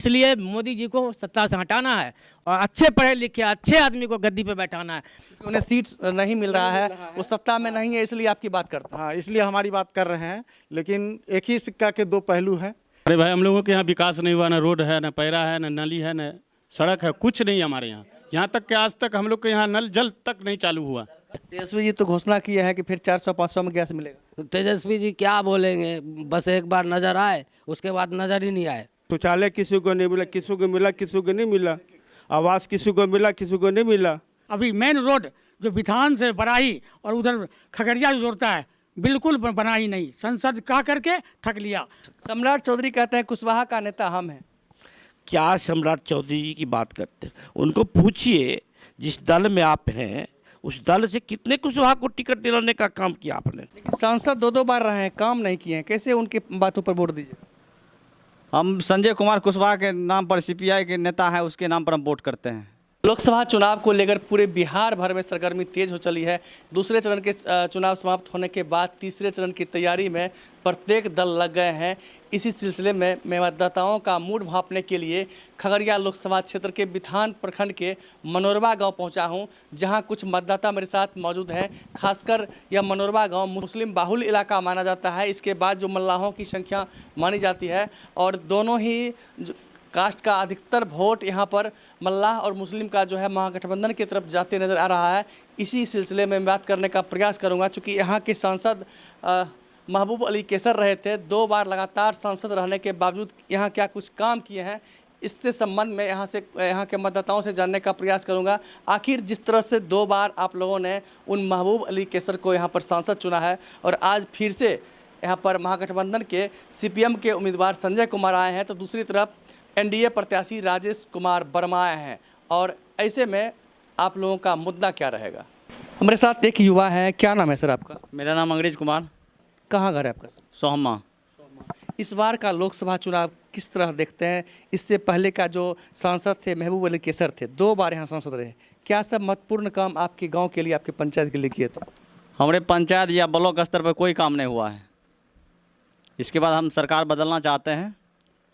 इसलिए मोदी जी को सत्ता से हटाना है और अच्छे पढ़े लिखे अच्छे आदमी को गद्दी पे बैठाना है। क्योंकि उन्हें सीट नहीं मिल रहा है, वो सत्ता में नहीं है, इसलिए आपकी बात करता हूं। हाँ, इसलिए हमारी बात कर रहे हैं। लेकिन एक ही सिक्का के दो पहलू हैं। अरे भाई, हम लोगों के यहाँ विकास नहीं हुआ, ना रोड है, ना पैरा है, ना नली है, ना सड़क है, कुछ नहीं हमारे यहाँ। यहाँ तक कि आज तक हम लोग के यहाँ नल जल तक नहीं चालू हुआ। तेजस्वी जी तो घोषणा किए हैं कि फिर 400-500 में गैस मिलेगा। तो तेजस्वी जी क्या बोलेंगे, बस एक बार नजर आए, उसके बाद नजर ही नहीं आए। शौचालय किसी को नहीं मिला, किसी को मिला, किसी को नहीं मिला। आवास किसी को मिला, किसी को नहीं मिला। अभी मेन रोड जो बिथान से बराही और उधर खगड़िया जो जोड़ता है, बिल्कुल बना ही नहीं। संसद का करके ठग लिया। सम्राट चौधरी कहते हैं कुशवाहा का नेता हम हैं। क्या सम्राट चौधरी जी की बात करते हैं? उनको पूछिए, जिस दल में आप हैं उस दल से कितने कुशवाहा को टिकट दिलाने का काम किया आपने? लेकिन सांसद 2-2 बार रहे हैं, काम नहीं किए हैं, कैसे उनके बातों पर वोट दीजिए? हम संजय कुमार कुशवाहा के नाम पर, सीपीआई के नेता हैं, उसके नाम पर हम वोट करते हैं। लोकसभा चुनाव को लेकर पूरे बिहार भर में सरगर्मी तेज हो चली है। दूसरे चरण के चुनाव समाप्त होने के बाद तीसरे चरण की तैयारी में प्रत्येक दल लग गए हैं। इसी सिलसिले में मैं मतदाताओं का मूड भांपने के लिए खगड़िया लोकसभा क्षेत्र के बिथान प्रखंड के मनोरबा गांव पहुंचा हूं, जहां कुछ मतदाता मेरे साथ मौजूद हैं। खासकर यह मनोरबा गांव मुस्लिम बाहुल इलाका माना जाता है। इसके बाद जो मल्लाहों की संख्या मानी जाती है और दोनों ही कास्ट का अधिकतर वोट यहाँ पर मल्लाह और मुस्लिम का जो है महागठबंधन की तरफ जाते नज़र आ रहा है। इसी सिलसिले में बात करने का प्रयास करूँगा, चूँकि यहाँ के सांसद महबूब अली कैसर रहे थे। 2 बार लगातार सांसद रहने के बावजूद यहाँ क्या कुछ काम किए हैं, इससे संबंध में यहाँ के मतदाताओं से जानने का प्रयास करूँगा। आखिर जिस तरह से 2 बार आप लोगों ने उन महबूब अली कैसर को यहाँ पर सांसद चुना है और आज फिर से यहाँ पर महागठबंधन के सीपीएम के उम्मीदवार संजय कुमार आए हैं, तो दूसरी तरफ एनडीए प्रत्याशी राजेश कुमार वर्मा आए हैं, और ऐसे में आप लोगों का मुद्दा क्या रहेगा? हमारे साथ एक युवा है, क्या नाम है सर आपका? मेरा नाम अंग्रेज कुमार। कहाँ घर है आपका सर? सोहम्मा। इस बार का लोकसभा चुनाव किस तरह देखते हैं? इससे पहले का जो सांसद थे महबूब अली कैसर थे, 2 बार यहाँ सांसद रहे। क्या सब महत्वपूर्ण काम आपके गाँव के लिए, आपके पंचायत के लिए किए थे? हमारे पंचायत या ब्लॉक स्तर पर कोई काम नहीं हुआ है। इसके बाद हम सरकार बदलना चाहते हैं,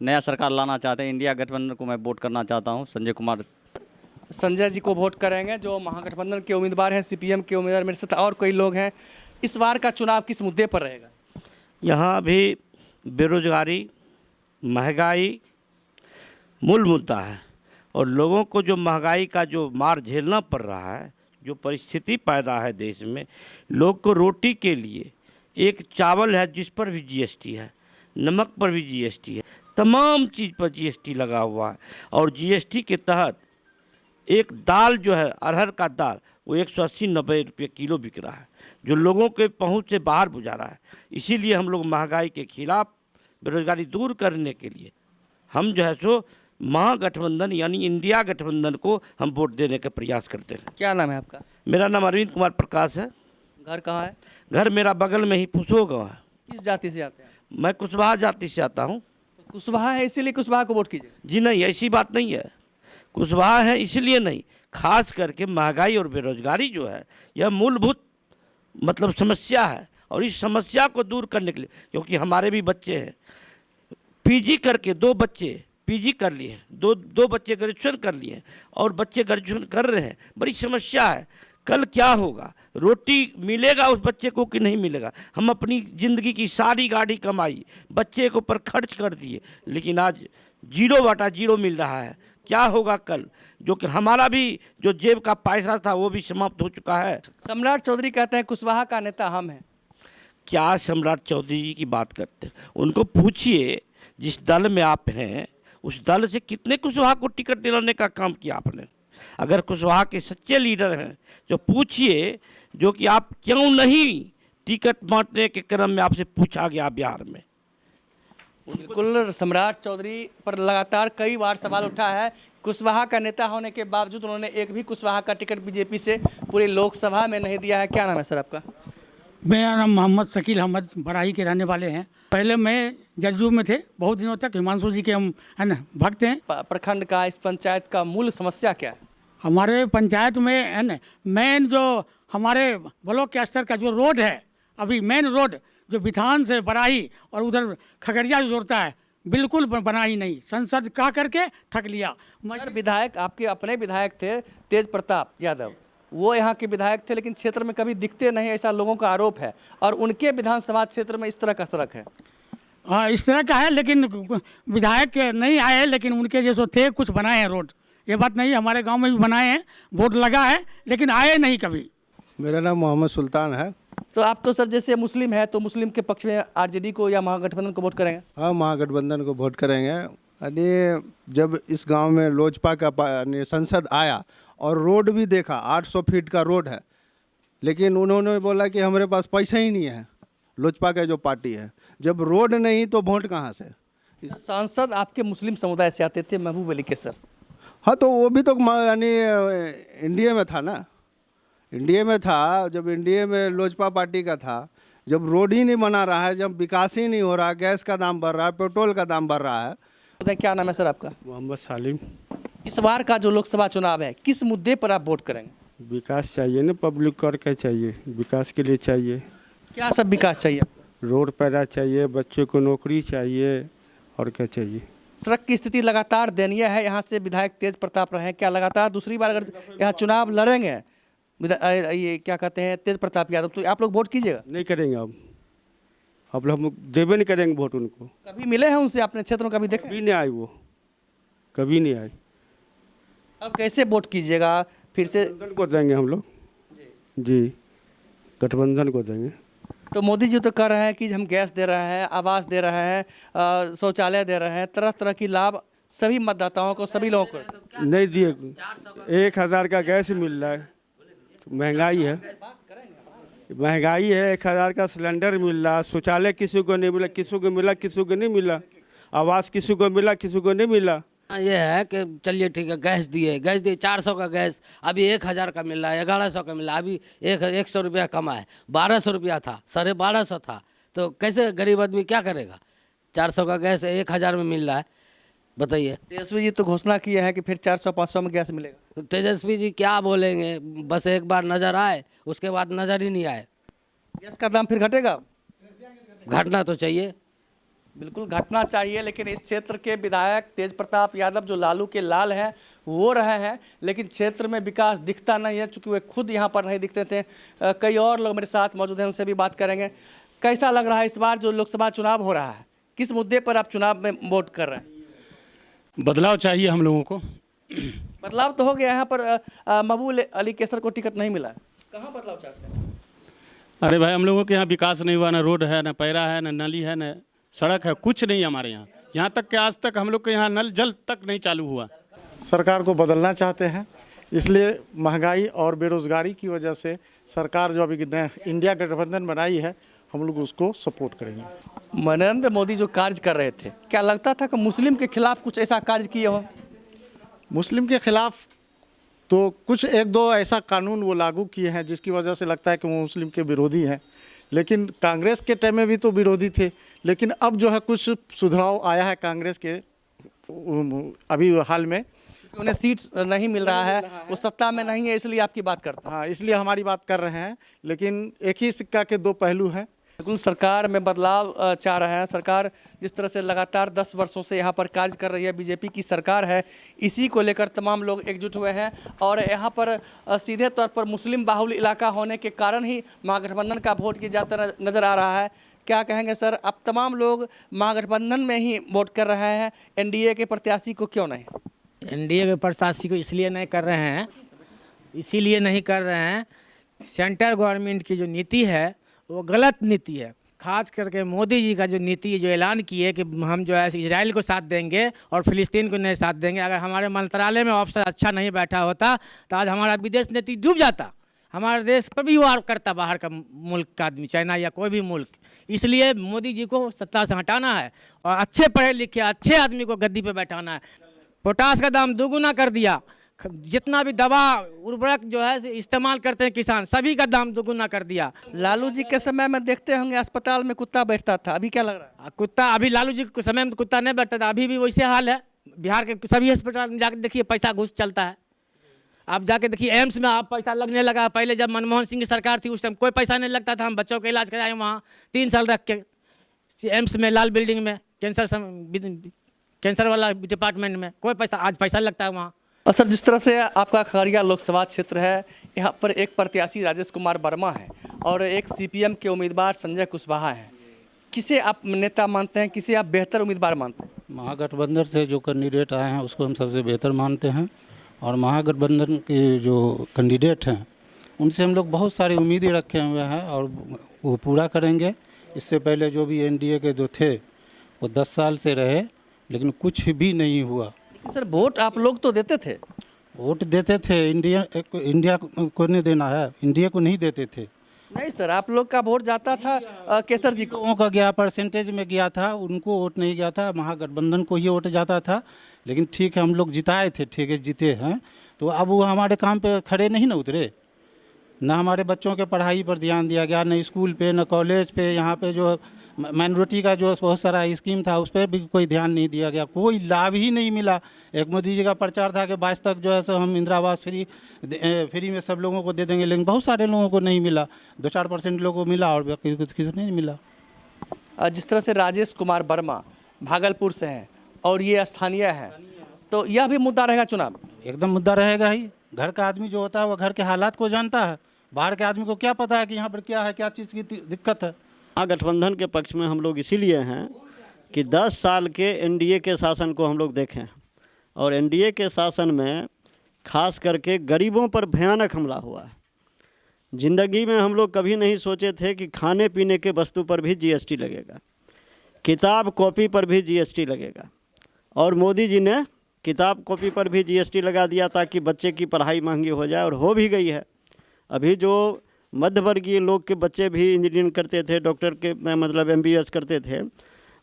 नया सरकार लाना चाहते हैं। इंडिया गठबंधन को मैं वोट करना चाहता हूं, संजय कुमार। संजय जी को वोट करेंगे, जो महागठबंधन के उम्मीदवार हैं, सीपीएम के उम्मीदवार। मेरे साथ और कई लोग हैं। इस बार का चुनाव किस मुद्दे पर रहेगा? यहाँ भी बेरोजगारी, महंगाई मूल मुद्दा है, और लोगों को जो महंगाई का जो मार झेलना पड़ रहा है, जो परिस्थिति पैदा है देश में, लोग को रोटी के लिए एक चावल है जिस पर भी जीएसटी है, नमक पर भी जीएसटी है, तमाम चीज़ पर जीएसटी लगा हुआ है। और जीएसटी के तहत एक दाल जो है, अरहर का दाल, वो 180-90 रुपये किलो बिक रहा है, जो लोगों के पहुंच से बाहर बुझा रहा है। इसीलिए हम लोग महंगाई के खिलाफ, बेरोजगारी दूर करने के लिए हम जो है सो महागठबंधन यानी इंडिया गठबंधन को हम वोट देने का प्रयास करते हैं। क्या नाम है आपका? मेरा नाम अरविंद कुमार प्रकाश है। घर कहाँ है? घर मेरा बगल में ही पुसो गाँव है। किस जाति से आते हैं? मैं कुशवाहा जाति से आता हूँ। तो कुशवाहा है इसीलिए कुशवाहा को वोट कीजिए? जी नहीं, ऐसी बात नहीं है। कुशवाहा है इसलिए नहीं, खास करके महंगाई और बेरोजगारी जो है, यह मूलभूत मतलब समस्या है, और इस समस्या को दूर करने के लिए, क्योंकि हमारे भी बच्चे हैं, पीजी करके 2 बच्चे पीजी कर लिए हैं, दो बच्चे ग्रेजुएशन कर लिए हैं, और बच्चे ग्रेजुएशन कर रहे हैं। बड़ी समस्या है। कल क्या होगा, रोटी मिलेगा उस बच्चे को कि नहीं मिलेगा? हम अपनी ज़िंदगी की सारी गाड़ी कमाई बच्चे के ऊपर खर्च कर दिए, लेकिन आज 0/0 मिल रहा है। क्या होगा कल? जो कि हमारा भी जो जेब का पैसा था वो भी समाप्त हो चुका है। सम्राट चौधरी कहते हैं कुशवाहा का नेता हम हैं। क्या सम्राट चौधरी जी की बात करते हैं? उनको पूछिए, जिस दल में आप हैं उस दल से कितने कुशवाहा को टिकट दिलाने का काम किया आपने? अगर कुशवाहा के सच्चे लीडर हैं तो पूछिए, जो कि आप क्यों नहीं टिकट बांटने के क्रम में आपसे पूछा गया बिहार में। बिल्कुल, सम्राट चौधरी पर लगातार कई बार सवाल उठा है। कुशवाहा का नेता होने के बावजूद उन्होंने एक भी कुशवाहा का टिकट बीजेपी से पूरी लोकसभा में नहीं दिया है। क्या नाम है सर आपका? मेरा नाम मोहम्मद शकील अहमद, बराही के रहने वाले हैं। पहले मैं जदयू में थे बहुत दिनों तक। हिमांशु जी के हम है ना भक्त हैं। प्रखंड का, इस पंचायत का मूल समस्या क्या है? हमारे पंचायत में है ना मेन जो हमारे ब्लॉक के स्तर का जो रोड है, अभी मेन रोड जो बिथान से बराही और उधर खगड़िया जो जोड़ता है, बिल्कुल बना ही नहीं, संसद का करके ठग लिया। सर, विधायक आपके अपने विधायक थे तेज प्रताप यादव, वो यहाँ के विधायक थे, लेकिन क्षेत्र में कभी दिखते नहीं, ऐसा लोगों का आरोप है। और उनके विधानसभा क्षेत्र में इस तरह का सड़क है। हाँ, इस तरह का है, लेकिन विधायक नहीं आए, लेकिन उनके जैसे थे कुछ बनाए हैं रोड। ये बात नहीं, हमारे गांव में भी बनाए हैं, बोर्ड लगा है, लेकिन आए नहीं कभी। मेरा नाम मोहम्मद सुल्तान है। तो आप तो सर जैसे मुस्लिम है तो मुस्लिम के पक्ष में आरजेडी को या महागठबंधन को वोट करेंगे? हाँ, महागठबंधन को वोट करेंगे। यानी जब इस गांव में लोजपा का संसद आया और रोड भी देखा, 800 फीट का रोड है, लेकिन उन्होंने बोला कि हमारे पास पैसा ही नहीं है। लोजपा का जो पार्टी है, जब रोड नहीं तो वोट कहाँ से? सांसद आपके मुस्लिम समुदाय से आते थे, महबूब अली केसर। हाँ, तो वो भी तो यानी इंडिया में था ना, इंडिया में था। जब इंडिया में लोजपा पार्टी का था, जब रोड ही नहीं बना रहा है, जब विकास ही नहीं हो रहा, गैस का दाम बढ़ रहा है, पेट्रोल का दाम बढ़ रहा है। बताइए क्या नाम है सर आपका? मोहम्मद सालिम। इस बार का जो लोकसभा चुनाव है, किस मुद्दे पर आप वोट करेंगे? विकास चाहिए ना, पब्लिक कर के चाहिए, विकास के लिए चाहिए। क्या सब विकास चाहिए? रोड पैदा चाहिए, बच्चों को नौकरी चाहिए, और क्या चाहिए। सड़क की स्थिति लगातार दयनीय है। यहाँ से विधायक तेज प्रताप रहे हैं, क्या लगातार दूसरी बार अगर यहाँ चुनाव लड़ेंगे ये क्या कहते हैं तेज प्रताप यादव, तो आप लोग वोट कीजिएगा? नहीं करेंगे अब लोग हम देवे नहीं करेंगे वोट उनको। कभी मिले हैं उनसे अपने क्षेत्र में, कभी देखे? कभी नहीं आई वो, कभी नहीं आई। अब कैसे वोट कीजिएगा फिर से? गठबंधन को देंगे हम लोग जी, गठबंधन को देंगे। तो मोदी जी तो कह रहे हैं कि हम गैस दे रहे हैं, आवास दे रहे हैं, शौचालय दे रहे हैं, तरह तरह की लाभ सभी मतदाताओं को, सभी लोगों को। नहीं दिए, 1000 का गैस मिल रहा है, महंगाई है, महंगाई है। 1000 का सिलेंडर मिल रहा, शौचालय किसी को नहीं मिला, किसी को मिला, किसी को नहीं मिला, आवास किसी को मिला, किसी को नहीं मिला। ये है कि चलिए ठीक है, गैस दिए 400 का गैस अभी 1000 का मिल रहा है, 1100 का मिल रहा है। अभी 100 रुपया कमा है, 1200 रुपया था, 1250 था, तो कैसे गरीब आदमी क्या करेगा? 400 का गैस 1000 में मिल रहा है, बताइए। तेजस्वी जी तो घोषणा किए हैं कि फिर 400-500 में गैस मिलेगा। तो तेजस्वी जी क्या बोलेंगे, बस एक बार नज़र आए, उसके बाद नज़र ही नहीं आए। गैस का दाम फिर घटेगा? घटना तो चाहिए, बिल्कुल घटना चाहिए, लेकिन इस क्षेत्र के विधायक तेज प्रताप यादव जो लालू के लाल हैं वो रहे हैं, लेकिन क्षेत्र में विकास दिखता नहीं है, चूँकि वे खुद यहाँ पर नहीं दिखते थे। कई और लोग मेरे साथ मौजूद हैं, उनसे भी बात करेंगे। कैसा लग रहा है इस बार जो लोकसभा चुनाव हो रहा है, किस मुद्दे पर आप चुनाव में वोट कर रहे हैं? बदलाव चाहिए हम लोगों को। बदलाव तो हो गया, यहाँ पर महबूब अली केसर को टिकट नहीं मिला, कहाँ बदलाव चाहते हैं? अरे भाई, हम लोगों के यहाँ विकास नहीं हुआ, ना रोड है, ना पैरा है, ना नाली है, ना सड़क है, कुछ नहीं हमारे यहाँ। यहाँ तक कि आज तक हम लोग के यहाँ नल जल तक नहीं चालू हुआ। सरकार को बदलना चाहते हैं, इसलिए महंगाई और बेरोजगारी की वजह से सरकार जो अभी इंडिया गठबंधन बनाई है, हम लोग उसको सपोर्ट करेंगे। नरेंद्र मोदी जो कार्य कर रहे थे, क्या लगता था कि मुस्लिम के खिलाफ कुछ ऐसा कार्य किए हो? मुस्लिम के खिलाफ तो कुछ एक दो ऐसा कानून वो लागू किए हैं जिसकी वजह से लगता है कि वो मुस्लिम के विरोधी हैं, लेकिन कांग्रेस के टाइम में भी तो विरोधी थे। लेकिन अब जो है कुछ सुधार आया है कांग्रेस के अभी हाल में। उन्हें सीट नहीं मिल रहा है, वो सत्ता में नहीं है, इसलिए आपकी बात करता हूं। हाँ, इसलिए हमारी बात कर रहे हैं, लेकिन एक ही सिक्का के दो पहलू हैं। बिल्कुल सरकार में बदलाव चाह रहे हैं। सरकार जिस तरह से लगातार 10 वर्षों से यहाँ पर कार्य कर रही है, बीजेपी की सरकार है, इसी को लेकर तमाम लोग एकजुट हुए हैं। और यहाँ पर सीधे तौर पर मुस्लिम बाहुल इलाका होने के कारण ही महागठबंधन का वोट किया जाता नज़र आ रहा है। क्या कहेंगे सर, अब तमाम लोग महागठबंधन में ही वोट कर रहे हैं, एनडीए के प्रत्याशी को क्यों नहीं? एनडीए के प्रत्याशी को इसलिए नहीं कर रहे हैं, इसीलिए नहीं कर रहे हैं, सेंट्रल गवर्नमेंट की जो नीति है वो गलत नीति है। खास करके मोदी जी का जो नीति, जो ऐलान किए कि हम जो है इजराइल को साथ देंगे और फिलिस्तीन को नहीं साथ देंगे, अगर हमारे मंत्रालय में ऑफिसर अच्छा नहीं बैठा होता तो आज हमारा विदेश नीति डूब जाता, हमारे देश पर भी वार करता बाहर का मुल्क का आदमी, चाइना या कोई भी मुल्क। इसलिए मोदी जी को सत्ता से हटाना है और अच्छे पढ़े लिखे अच्छे आदमी को गद्दी पे बैठाना है। पोटास का दाम दोगुना कर दिया, जितना भी दवा उर्वरक जो है इस्तेमाल करते हैं किसान, सभी का दाम दोगुना कर दिया। लालू जी के समय में देखते होंगे अस्पताल में कुत्ता बैठता था, अभी क्या लग रहा है? कुत्ता अभी लालू जी के समय में तो कुत्ता नहीं बैठता था, अभी भी वैसे हाल है। बिहार के सभी अस्पताल में जाकर देखिए पैसा घूस चलता है। आप जाके देखिए एम्स में आप पैसा लगने लगा, पहले जब मनमोहन सिंह की सरकार थी उस टाइम कोई पैसा नहीं लगता था। हम बच्चों का इलाज कराए वहाँ 3 साल रख के एम्स में, लाल बिल्डिंग में, कैंसर वाला डिपार्टमेंट में कोई पैसा, आज पैसा लगता है वहाँ। और सर, जिस तरह से आपका खगड़िया लोकसभा क्षेत्र है, यहाँ पर एक प्रत्याशी राजेश कुमार वर्मा है और एक सीपीएम के उम्मीदवार संजय कुशवाहा हैं। किसे आप नेता मानते हैं, किसे आप बेहतर उम्मीदवार मानते हैं? महागठबंधन से जो कैंडिडेट आए हैं उसको हम सबसे बेहतर मानते हैं और महागठबंधन के जो कैंडिडेट हैं उनसे हम लोग बहुत सारी उम्मीदें रखे हुए हैं और वो पूरा करेंगे। इससे पहले जो भी एनडीए के जो थे वो 10 साल से रहे लेकिन कुछ भी नहीं हुआ। सर, वोट आप लोग तो देते थे? वोट देते थे, इंडिया को नहीं देना है, इंडिया को नहीं देते थे। नहीं सर, आप लोग का वोट जाता था केसर जी को। लोगों का गया, परसेंटेज में गया था, उनको वोट नहीं गया था, महागठबंधन को ही वोट जाता था। लेकिन ठीक है, हम लोग जिताए थे, ठीक है जीते हैं, तो अब वो हमारे काम पे खड़े नहीं ना उतरे। ना हमारे बच्चों के पढ़ाई पर ध्यान दिया गया, न स्कूल पे, न कॉलेज पे। यहाँ पे जो माइनॉरिटी का जो बहुत सारा स्कीम था उस पर भी कोई ध्यान नहीं दिया गया, कोई लाभ ही नहीं मिला। एक मोदी जी का प्रचार था कि 22 तक जो है सो हम इंदिरा आवास फ्री में सब लोगों को दे देंगे, लेकिन बहुत सारे लोगों को नहीं मिला। 2-4% लोगों को मिला और किसी को नहीं मिला। जिस तरह से राजेश कुमार वर्मा भागलपुर से हैं और ये स्थानीय हैं, तो यह भी मुद्दा रहेगा चुनाव? एकदम मुद्दा रहेगा ही। घर का आदमी जो होता है वो घर के हालात को जानता है, बाहर के आदमी को क्या पता है कि यहाँ पर क्या है, क्या चीज़ की दिक्कत है। महागठबंधन के पक्ष में हम लोग इसीलिए हैं कि 10 साल के एनडीए के शासन को हम लोग देखें और एनडीए के शासन में खास करके गरीबों पर भयानक हमला हुआ है। ज़िंदगी में हम लोग कभी नहीं सोचे थे कि खाने पीने के वस्तु पर भी जीएसटी लगेगा, किताब कॉपी पर भी जीएसटी लगेगा। और मोदी जी ने किताब कॉपी पर भी जीएसटी लगा दिया ताकि बच्चे की पढ़ाई महंगी हो जाए, और हो भी गई है। अभी जो मध्य वर्गीय लोग के बच्चे भी इंजीनियरिंग करते थे, डॉक्टर के मतलब MBBS करते थे,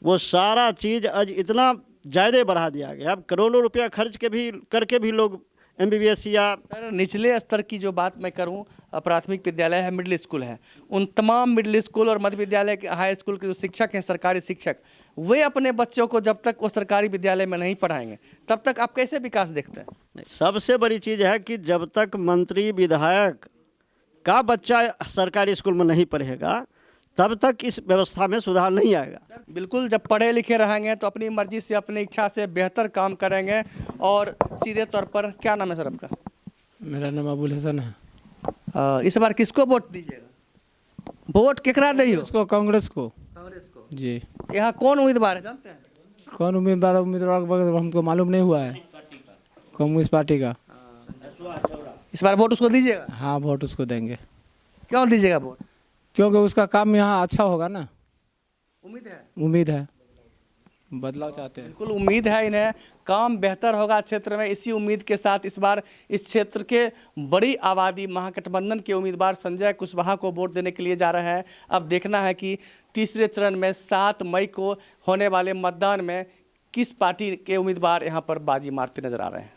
वो सारा चीज़ आज इतना ज़्यादा बढ़ा दिया गया। अब करोड़ों रुपया खर्च के भी करके भी लोग MBBS या सर, निचले स्तर की जो बात मैं करूं, प्राथमिक विद्यालय है, मिडिल स्कूल है, उन तमाम मिडिल स्कूल और मध्य विद्यालय के हाई स्कूल के जो शिक्षक हैं, सरकारी शिक्षक, वे अपने बच्चों को जब तक वो सरकारी विद्यालय में नहीं पढ़ाएंगे तब तक आप कैसे विकास देखते हैं? नहीं, सबसे बड़ी चीज़ है कि जब तक मंत्री विधायक का बच्चा सरकारी स्कूल में नहीं पढ़ेगा तब तक इस व्यवस्था में सुधार नहीं आएगा। बिल्कुल, जब पढ़े लिखे रहेंगे तो अपनी मर्जी से, अपनी इच्छा से बेहतर काम करेंगे। और सीधे तौर पर, क्या नाम है सर आपका? मेरा नाम अबुल हसन है। इस बार किसको वोट दीजिएगा? वोट केकरा दे? उसको, कांग्रेस को। कांग्रेस को जी। यहाँ कौन उम्मीदवार है जानते हैं? कौन उम्मीदवार हमको मालूम नहीं हुआ है। कम्युनिस्ट पार्टी का। इस बार वोट उसको दीजिएगा? हाँ, वोट उसको देंगे। क्यों दीजिएगा वोट? क्योंकि उसका काम यहाँ अच्छा होगा ना। उम्मीद है, बदलाव चाहते हैं। बिल्कुल उम्मीद है इन्हें, काम बेहतर होगा क्षेत्र में। इसी उम्मीद के साथ इस बार इस क्षेत्र के बड़ी आबादी महागठबंधन के उम्मीदवार संजय कुशवाहा को वोट देने के लिए जा रहे हैं। अब देखना है कि तीसरे चरण में 7 मई को होने वाले मतदान में किस पार्टी के उम्मीदवार यहाँ पर बाजी मारते नजर आ रहे हैं।